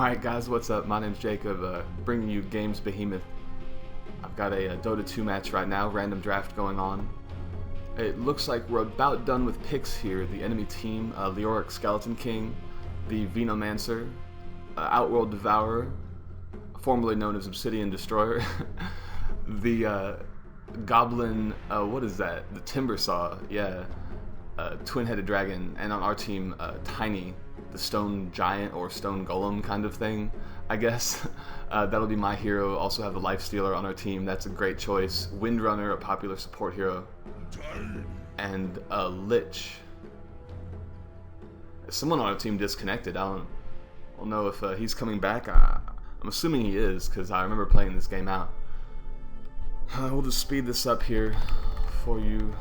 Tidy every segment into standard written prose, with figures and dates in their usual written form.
Alright guys, what's up? My name's Jacob, bringing you GameBehemoth. I've got a Dota 2 match right now, random draft going on. It looks like we're about done with picks here. The enemy team, Leoric Skeleton King, the Venomancer, Outworld Devourer, formerly known as Obsidian Destroyer, the Goblin, what is that? The Timber Saw, yeah, Twin-Headed Dragon, and on our team, Tiny, the Stone Giant or Stone Golem kind of thing, I guess. That'll be my hero. Also have the Lifestealer on our team. That's a great choice. Windrunner, a popular support hero. And a Lich. Someone on our team disconnected. I don't know if he's coming back. I'm assuming he is, because I remember playing this game out. We'll just speed this up here for you.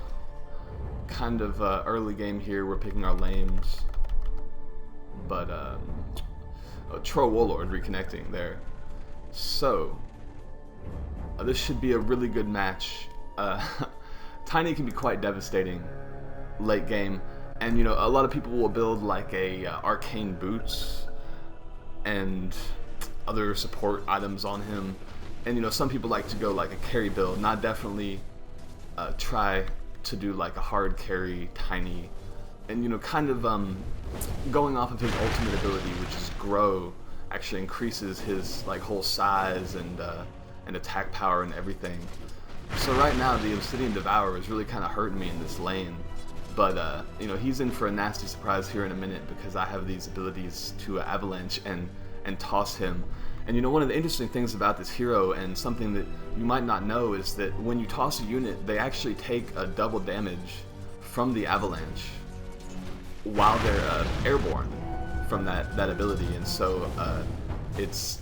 Kind of early game here. We're picking our lanes. But Troll Warlord reconnecting there. So this should be a really good match. Tiny can be quite devastating late game, and you know, a lot of people will build like a arcane boots and other support items on him, and you know, some people like to go like a carry build. And I definitely try to do like a hard carry Tiny, and you know, kind of going off of his ultimate ability, which is Grow, actually increases his like whole size and attack power and everything. So right now the Obsidian Devourer is really kind of hurting me in this lane, but you know, he's in for a nasty surprise here in a minute because I have these abilities to avalanche and toss him. And you know, one of the interesting things about this hero, and something that you might not know, is that when you toss a unit, they actually take a double damage from the avalanche while they're airborne from that ability. And so it's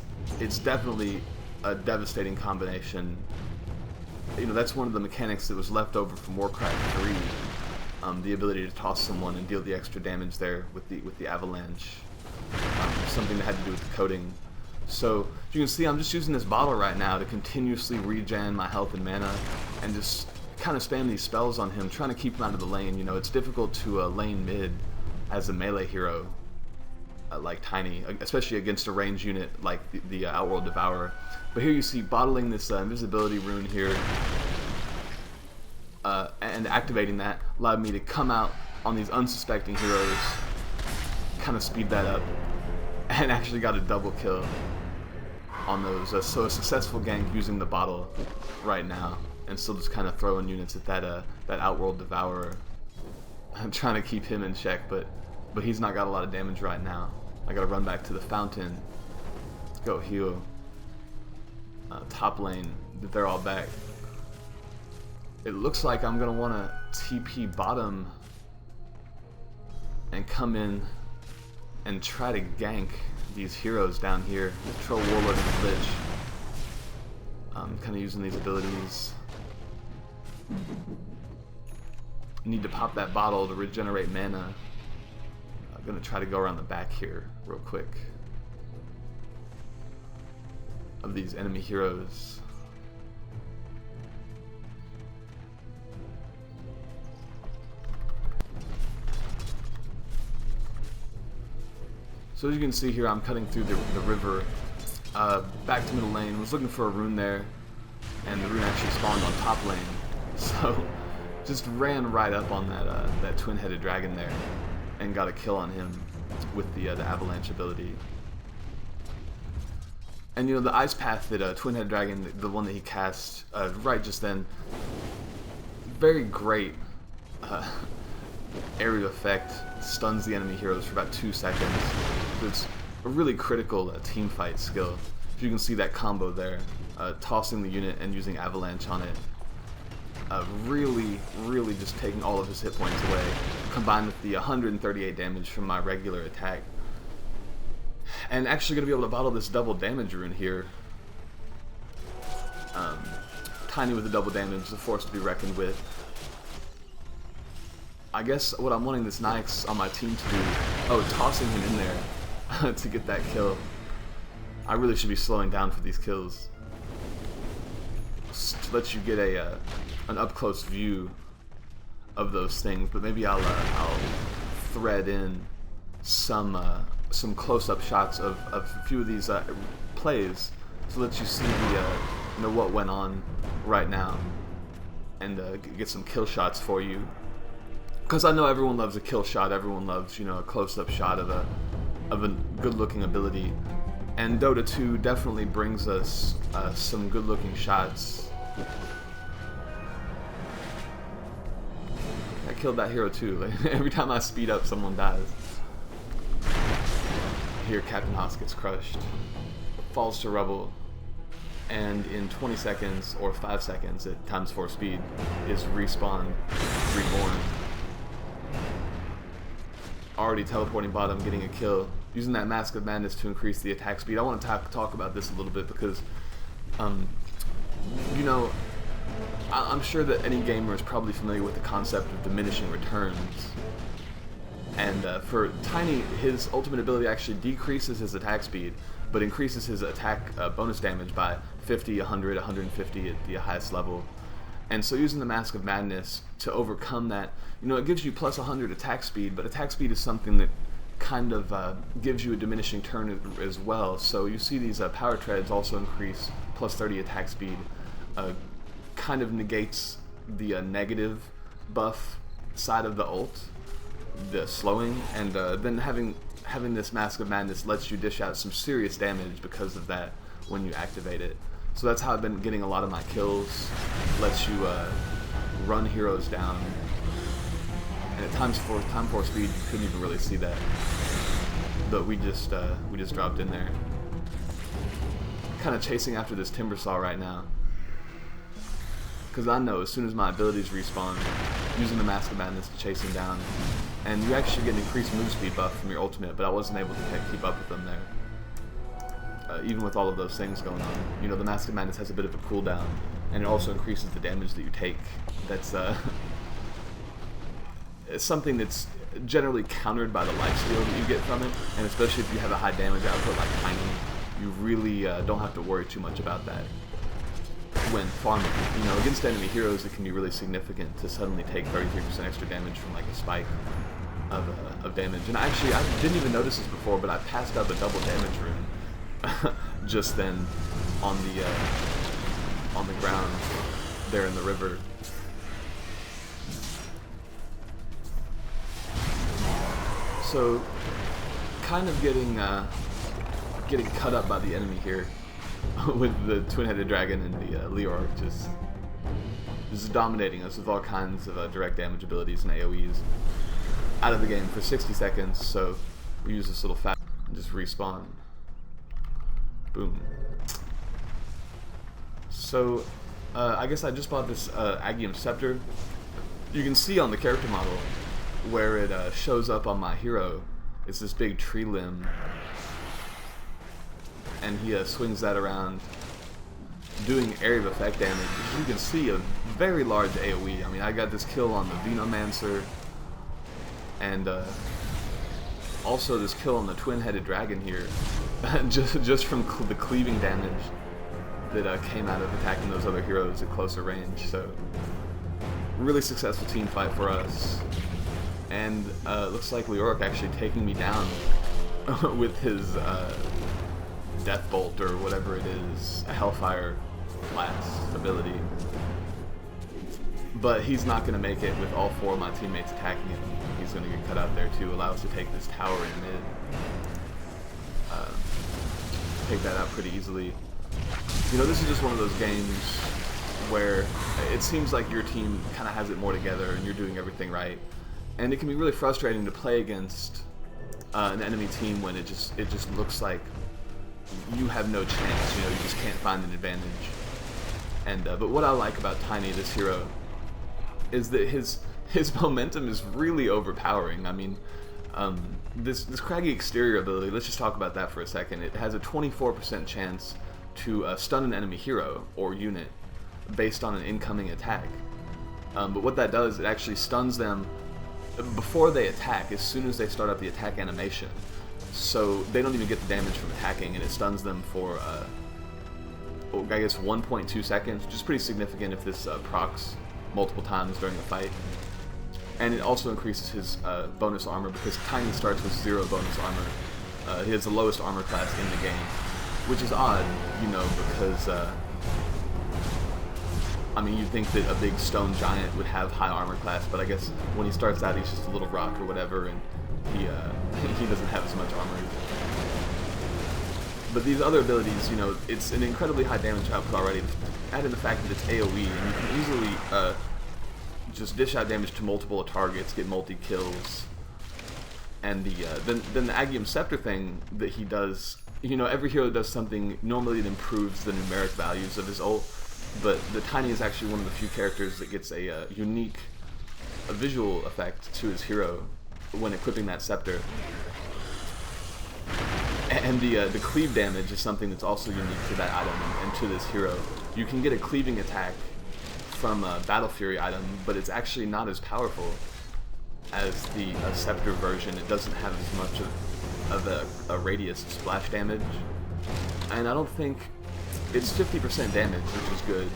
definitely a devastating combination. You know, that's one of the mechanics that was left over from Warcraft 3, the ability to toss someone and deal the extra damage there with the avalanche. Something that had to do with the coding. So as you can see, I'm just using this bottle right now to continuously regen my health and mana, and just kind of spam these spells on him, trying to keep him out of the lane. You know, it's difficult to lane mid as a melee hero like Tiny, especially against a ranged unit like the Outworld Devourer. But here you see bottling this invisibility rune here, and activating that allowed me to come out on these unsuspecting heroes, kind of speed that up, and actually got a double kill on those. So a successful gank using the bottle right now, and still just kind of throwing units at that Outworld Devourer. I'm trying to keep him in check, but he's not got a lot of damage right now. I gotta run back to the fountain. Let's go heal. Top lane, they're all back. It looks like I'm gonna want to TP bottom and come in and try to gank these heroes down here. The Troll Warlord and Lich. Kind of using these abilities. Need to pop that bottle to regenerate mana. I'm gonna try to go around the back here real quick of these enemy heroes. So as you can see here, I'm cutting through the river back to middle lane. Was looking for a rune there, and the rune actually spawned on top lane. So just ran right up on that twin-headed dragon there and got a kill on him with the avalanche ability. And you know, the ice path that Twin-Headed Dragon, the one that he cast right just then, very great area effect, stuns the enemy heroes for about 2 seconds. It's a really critical team fight skill. If you can see that combo there, tossing the unit and using avalanche on it, really just taking all of his hit points away, combined with the 138 damage from my regular attack. And actually going to be able to bottle this double damage rune here. Tiny with the double damage, the force to be reckoned with. I guess what I'm wanting this Nyx on my team to do, tossing him in there to get that kill. I really should be slowing down for these kills, just to let you get an up-close view of those things. But maybe I'll thread in some some close-up shots of a few of these plays, so that you see the what went on right now, and get some kill shots for you. Because I know everyone loves a kill shot, everyone loves a close-up shot of a good-looking ability, and Dota 2 definitely brings us some good-looking shots. I killed that hero too. Like, every time I speed up, someone dies. Here, Captain Haas gets crushed, falls to rubble, and in 20 seconds or 5 seconds at times 4 speed is respawned, reborn. Already teleporting bottom, getting a kill, using that Mask of Madness to increase the attack speed. I want to talk about this a little bit because, I'm sure that any gamer is probably familiar with the concept of diminishing returns. And for Tiny, his ultimate ability actually decreases his attack speed, but increases his attack bonus damage by 50, 100, 150 at the highest level. And so using the Mask of Madness to overcome that, it gives you plus 100 attack speed, but attack speed is something that kind of gives you a diminishing turn as well. So you see these power treads also increase plus 30 attack speed, kind of negates the negative buff side of the ult, the slowing, and then having this Mask of Madness lets you dish out some serious damage because of that when you activate it. So that's how I've been getting a lot of my kills. Lets you run heroes down, and at time 4 speed you couldn't even really see that, but we just dropped in there. Kind of chasing after this Timbersaw right now, because I know as soon as my abilities respawn, using the Mask of Madness to chase him down, and you actually get an increased move speed buff from your ultimate, but I wasn't able to keep up with them there. Even with all of those things going on, the Mask of Madness has a bit of a cooldown, and it also increases the damage that you take. That's it's something that's generally countered by the lifesteal that you get from it, and especially if you have a high damage output like Tiny, you really don't have to worry too much about that when farming. Against enemy heroes, it can be really significant to suddenly take 33% extra damage from like a spike of damage. And I didn't even notice this before, but I passed up a double damage rune just then on the ground there in the river. So kind of getting cut up by the enemy here with the twin-headed dragon and the Leoric just dominating us with all kinds of direct damage abilities and AoEs out of the game for 60 seconds. So we use this little fast and just respawn. Boom. So I guess I just bought this Agium Scepter. You can see on the character model where it shows up on my hero. It's this big tree limb, and he swings that around, doing area of effect damage. As you can see, a very large AoE. I mean, I got this kill on the Venomancer, and also this kill on the twin-headed dragon here, just from the cleaving damage that came out of attacking those other heroes at closer range. So, really successful team fight for us. And looks like Leoric actually taking me down with his Death Bolt or whatever it is, a Hellfire blast ability. But he's not going to make it with all 4 of my teammates attacking him. He's going to get cut out there too. Allow us to take this tower in mid. Take that out pretty easily. This is just one of those games where it seems like your team kind of has it more together and you're doing everything right. And it can be really frustrating to play against an enemy team when it just looks like you have no chance. You just can't find an advantage. And but what I like about Tiny, this hero, is that his momentum is really overpowering. I mean, this craggy exterior ability. Let's just talk about that for a second. It has a 24% chance to stun an enemy hero or unit based on an incoming attack. But what that does, it actually stuns them before they attack, as soon as they start up the attack animation. So they don't even get the damage from attacking, and it stuns them for, I guess, 1.2 seconds, which is pretty significant if this procs multiple times during a fight. And it also increases his bonus armor, because Tiny starts with 0 bonus armor He has the lowest armor class in the game, which is odd, you know, because I mean, you'd think that a big stone giant would have high armor class, but I guess when he starts out, he's just a little rock or whatever, and he he doesn't have as much armor. But these other abilities, you know, it's an incredibly high damage output already. Add in the fact that it's AoE, and you can easily just dish out damage to multiple targets, get multi-kills. And then the Agium Scepter thing that he does, you know, every hero does something. Normally it improves the numeric values of his ult, but the Tiny is actually one of the few characters that gets a unique visual effect to his hero when equipping that scepter. And the cleave damage is something that's also unique to that item and to this hero. You can get a cleaving attack from a Battle Fury item, but it's actually not as powerful as the scepter version. It doesn't have as much of a radius splash damage, and I don't think it's 50% damage, which is good,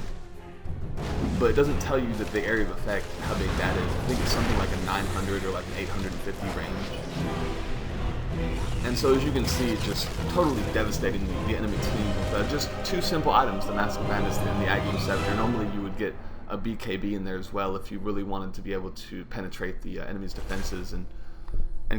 but it doesn't tell you that the area of effect, how big that is. I think it's something like a 900 or like an 850 range. And so as you can see, it's just totally devastating the enemy team with just two simple items, the Mask of Madness and the Agium Scepter. Normally you would get a BKB in there as well if you really wanted to be able to penetrate the enemy's defenses and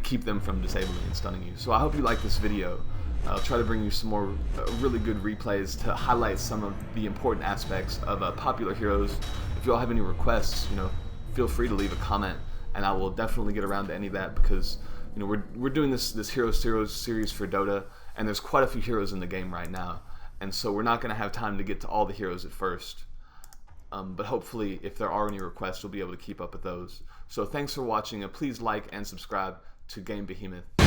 keep them from disabling and stunning you. So I hope you like this video. I'll try to bring you some more really good replays to highlight some of the important aspects of popular heroes. If you all have any requests, you know, feel free to leave a comment, and I will definitely get around to any of that, because you know we're doing this Heroes series for Dota, and there's quite a few heroes in the game right now, and so we're not going to have time to get to all the heroes at first. But hopefully, if there are any requests, we'll be able to keep up with those. So thanks for watching, and please like and subscribe to GameBehemoth.